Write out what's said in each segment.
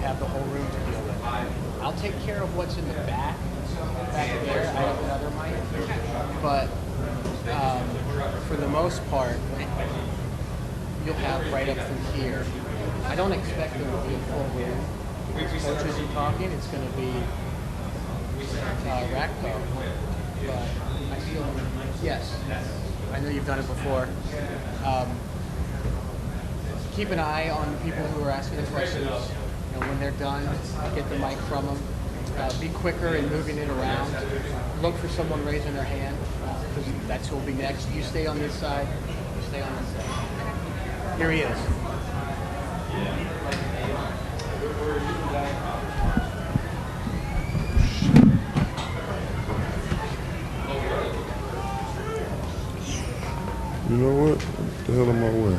have the whole room to deal with. I'll take care of what's in the back there. I have another mic, but for the most part, you'll have right up through here. I don't expect there to be a full room. Coaches are talking, it's going to be Orakpo, but I feel, yes, I know you've done it before. Keep an eye on people who are asking the questions. You know, when they're done, get the mic from them. Be quicker in moving it around. Look for someone raising their hand, because that's who will be next. You stay on this side. You stay on this side. Here he is. You know what? What the hell am I wearing?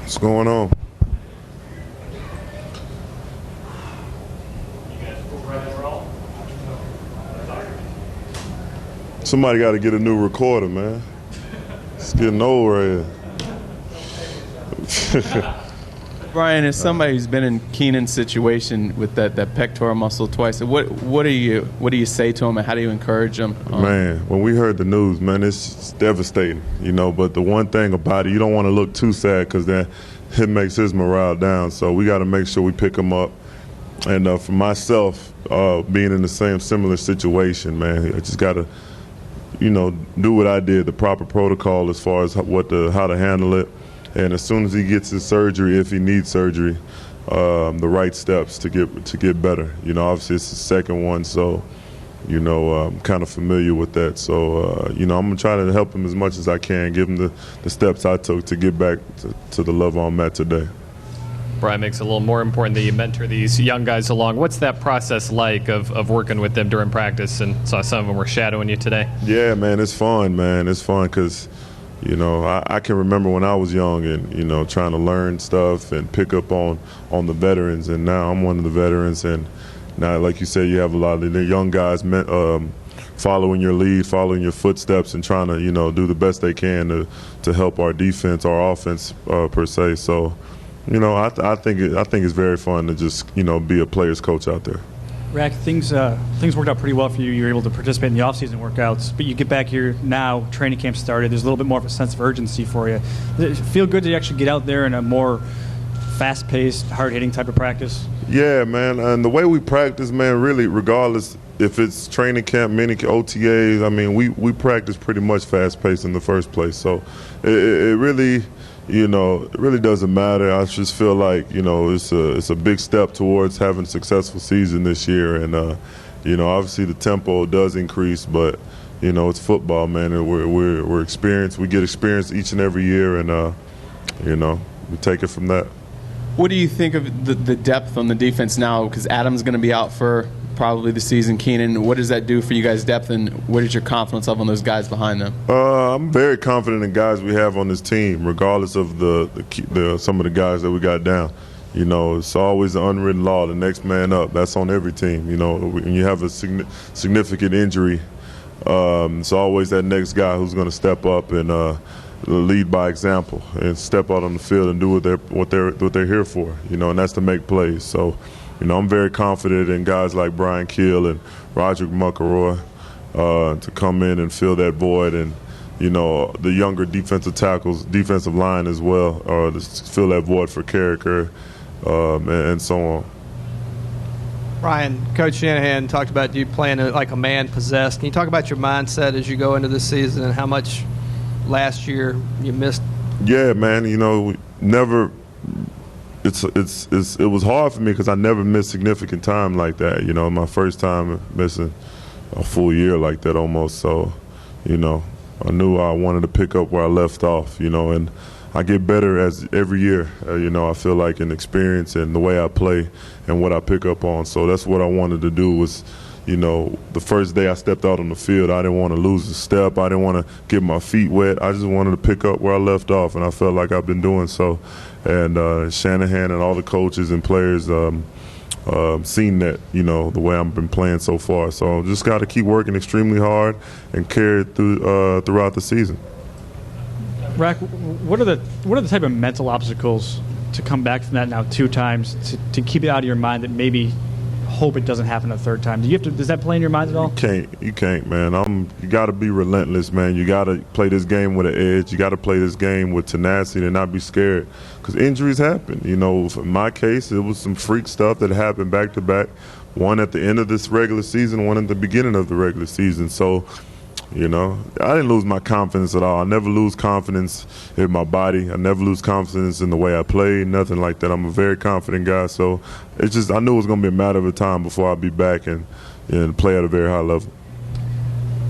What's going on? Somebody got to get a new recorder, man. It's getting old right here. Brian, as somebody who's been in Keenan's situation with that pectoral muscle twice, what do you say to him, and how do you encourage him? Man, when we heard the news, man, it's devastating, you know. But the one thing about it, you don't want to look too sad, because then it makes his morale down. So we got to make sure we pick him up. And for myself, being in the similar situation, man, I just got to, you know, do what I did, the proper protocol as far as how to handle it. And as soon as he gets his surgery, if he needs surgery, the right steps to get better. You know, obviously it's the second one, so, you know, I'm kind of familiar with that. So, you know, I'm going to try to help him as much as I can, give him the steps I took to get back to the level I'm at today. Brian, makes it a little more important that you mentor these young guys along. What's that process like of working with them during practice? And saw some of them were shadowing you today. Yeah, man, it's fun, man. It's fun because, you know, I can remember when I was young and, you know, trying to learn stuff and pick up on the veterans. And now I'm one of the veterans. And now, like you said, you have a lot of the young guys following your lead, following your footsteps, and trying to, you know, do the best they can to help our defense, our offense per se. So, you know, I think it's very fun to just, you know, be a player's coach out there. Rack, things worked out pretty well for you. You were able to participate in the off-season workouts, but you get back here now, training camp started. There's a little bit more of a sense of urgency for you. Does it feel good to actually get out there in a more fast-paced, hard-hitting type of practice? Yeah, man, and the way we practice, man, really, regardless if it's training camp, mini OTAs, I mean, we practice pretty much fast-paced in the first place. So it really, you know, it really doesn't matter. I just feel like, you know, it's a big step towards having a successful season this year. And, you know, obviously the tempo does increase, but, you know, it's football, man, and we're experienced. We get experience each and every year, and, you know, we take it from that. What do you think of the depth on the defense now? Because Adam's going to be out for probably the season. Keenan, what does that do for you guys' depth, and what is your confidence level on those guys behind them? I'm very confident in guys we have on this team, regardless of some of the guys that we got down. You know, it's always an unwritten law, the next man up. That's on every team. You know, when you have a significant injury, it's always that next guy who's going to step up and lead by example and step out on the field and do what they're here for. You know, and that's to make plays. So, you know, I'm very confident in guys like Brian Keel and Roderick McElroy to come in and fill that void, and, you know, the younger defensive tackles, defensive line as well, to fill that void for Carricker and so on. Brian, Coach Shanahan talked about you playing like a man possessed. Can you talk about your mindset as you go into this season and how much last year you missed? Yeah, man, you know, never – it was hard for me because I never missed significant time like that. You know, my first time missing a full year like that almost. So, you know, I knew I wanted to pick up where I left off, you know, and I get better as every year. You know, I feel like in experience and the way I play and what I pick up on. So that's what I wanted to do was, you know, the first day I stepped out on the field, I didn't want to lose a step. I didn't want to get my feet wet. I just wanted to pick up where I left off, and I felt like I've been doing so. And Shanahan and all the coaches and players, seen that, the way I've been playing so far. So just got to keep working extremely hard and carry it throughout the season. Rack, what are the type of mental obstacles to come back from that now 2 times to keep it out of your mind that maybe hope it doesn't happen a 3rd time? Does that play in your mind at all? You can't, man. You got to be relentless, man. You got to play this game with an edge. You got to play this game with tenacity and not be scared, because injuries happen. In my case, it was some freak stuff that happened back to back. One at the end of this regular season, one at the beginning of the regular season. So, I didn't lose my confidence at all. I never lose confidence in my body. I never lose confidence in the way I play, nothing like that. I'm a very confident guy. So it's just, I knew it was going to be a matter of time before I'd be back and play at a very high level.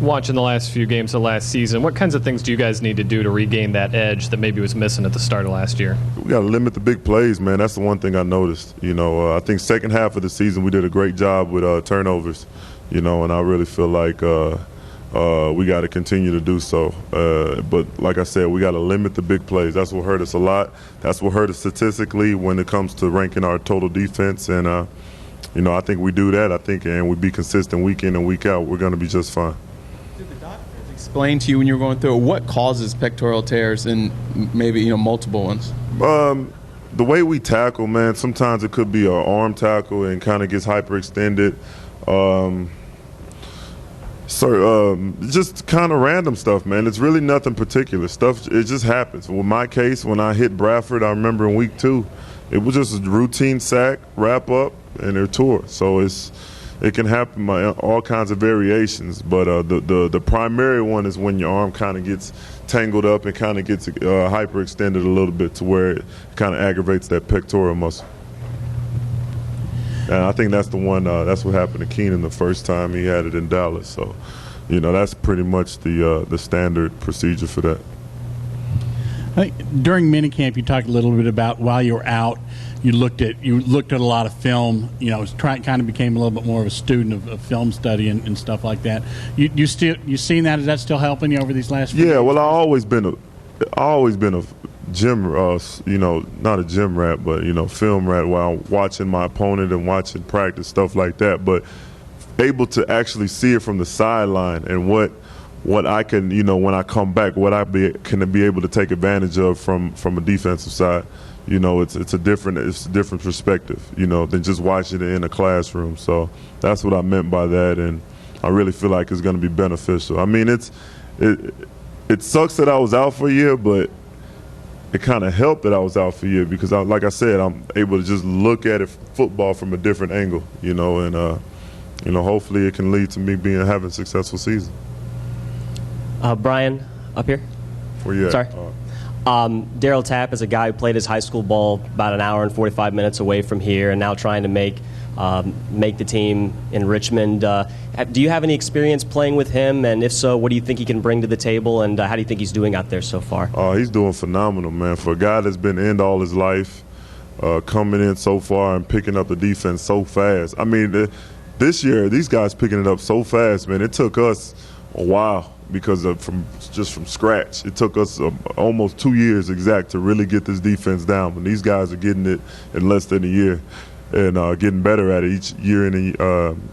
Watching the last few games of last season, what kinds of things do you guys need to do to regain that edge that maybe was missing at the start of last year? We got to limit the big plays, man. That's the one thing I noticed. I think second half of the season we did a great job with turnovers, and I really feel like we got to continue to do so. But like I said, we got to limit the big plays. That's what hurt us a lot. That's what hurt us statistically when it comes to ranking our total defense. And, I think we do that. And we be consistent week in and week out, we're going to be just fine. Did the doctors explain to you when you were going through it what causes pectoral tears and maybe, multiple ones? The way we tackle, man, sometimes it could be an arm tackle and kind of gets hyperextended. Just kind of random stuff, man. It's really nothing particular. Stuff, it just happens. With my case, when I hit Bradford, I remember in week 2, it was just a routine sack, wrap up, and they're tore. So it can happen by all kinds of variations. But the primary one is when your arm kind of gets tangled up and kind of gets hyperextended a little bit to where it kind of aggravates that pectoral muscle. And I think that's the one. That's what happened to Keenan the first time he had it in Dallas. So, that's pretty much the standard procedure for that. I think during minicamp, you talked a little bit about while you were out, you looked at a lot of film. Kind of became a little bit more of a student of film study and stuff like that. You seen that? Is that still helping you over these last few years? Well, I always been a gym, not a gym rat, but film rat, while watching my opponent and watching practice, stuff like that. But able to actually see it from the sideline and what I can, when I come back, what can be able to take advantage of from a defensive side. It's a different perspective, than just watching it in a classroom. So that's what I meant by that, and I really feel like it's going to be beneficial. I mean, it sucks that I was out for a year, but it kind of helped that I was out for a year because, like I said, I'm able to just look at football from a different angle, and hopefully it can lead to me having a successful season. Brian, up here. Where you at? Sorry. Darryl Tapp is a guy who played his high school ball about an hour and 45 minutes away from here and now trying to make the team in Richmond. Do you have any experience playing with him? And if so, what do you think he can bring to the table? And how do you think he's doing out there so far? He's doing phenomenal, man. For a guy that's been in all his life, coming in so far and picking up the defense so fast. I mean, this year, these guys picking it up so fast, man. It took us a while because from scratch. It took us almost 2 years exact to really get this defense down. But these guys are getting it in less than a year and getting better at it each year and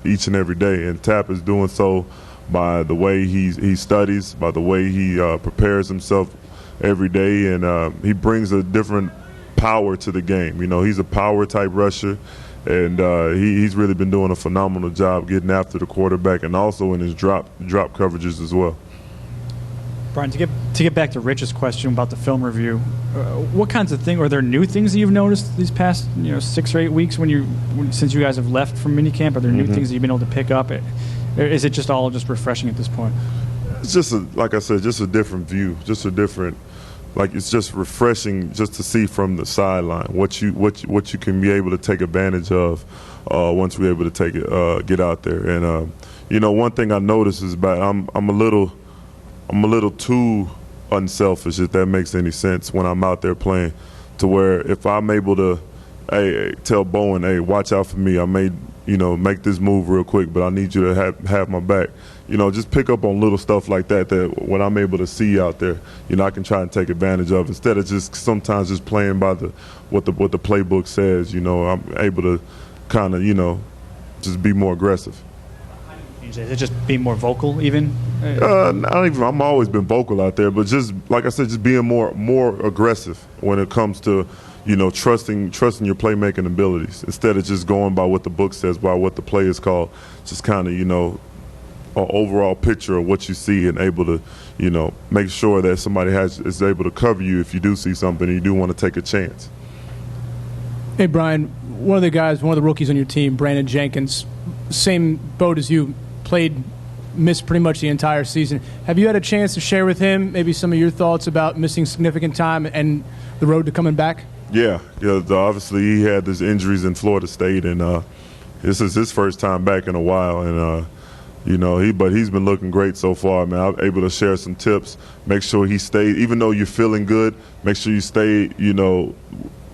each and every day. And Tapp is doing so by the way he studies, by the way he prepares himself every day, and he brings a different power to the game. He's a power type rusher. And he's really been doing a phenomenal job getting after the quarterback and also in his drop coverages as well. Brian, to get back to Rich's question about the film review, what kinds of things, are there new things that you've noticed these past 6 or 8 weeks since you guys have left from minicamp? Are there new things that you've been able to pick up? Or is it just all just refreshing at this point? It's just like I said, just a different view, just a different. Like, it's just refreshing just to see from the sideline what you can be able to take advantage of once we're able to get out there. And one thing I noticed is I'm a little too unselfish, if that makes any sense, when I'm out there playing. To where if I'm able to, tell Bowen, hey, watch out for me. I may make this move real quick, but I need you to have my back. Just pick up on little stuff like that when I'm able to see out there, I can try and take advantage of instead of just sometimes just playing by what the playbook says. I'm able to kind of, just be more aggressive. Is it just being more vocal, even? I'm always been vocal out there, but just like I said, just being more aggressive when it comes to, trusting your playmaking abilities instead of just going by what the book says, by what the play is called. Just kind of, an overall picture of what you see and able to, make sure that somebody is able to cover you if you do see something and you do want to take a chance. Hey, Brian, one of the rookies on your team, Brandon Jenkins, same boat as you, missed pretty much the entire season. Have you had a chance to share with him maybe some of your thoughts about missing significant time and the road to coming back? Yeah. Obviously, he had his injuries in Florida State, and this is his first time back in a while, and but he's been looking great so far, man. I'm able to share some tips, make sure he stays, even though you're feeling good, make sure you stay,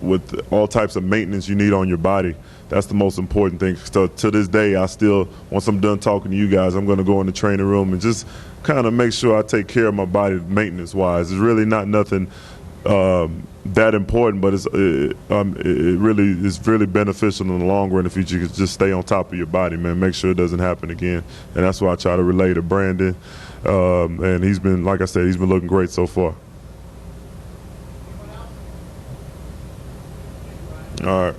with all types of maintenance you need on your body. That's the most important thing. So to this day, once I'm done talking to you guys, I'm going to go in the training room and just kind of make sure I take care of my body maintenance-wise. It's really not nothing that important, but it really is really beneficial in the long run if you just stay on top of your body, man. Make sure it doesn't happen again, and that's why I try to relay to Brandon. And he's been, like I said, he's been looking great so far. All right.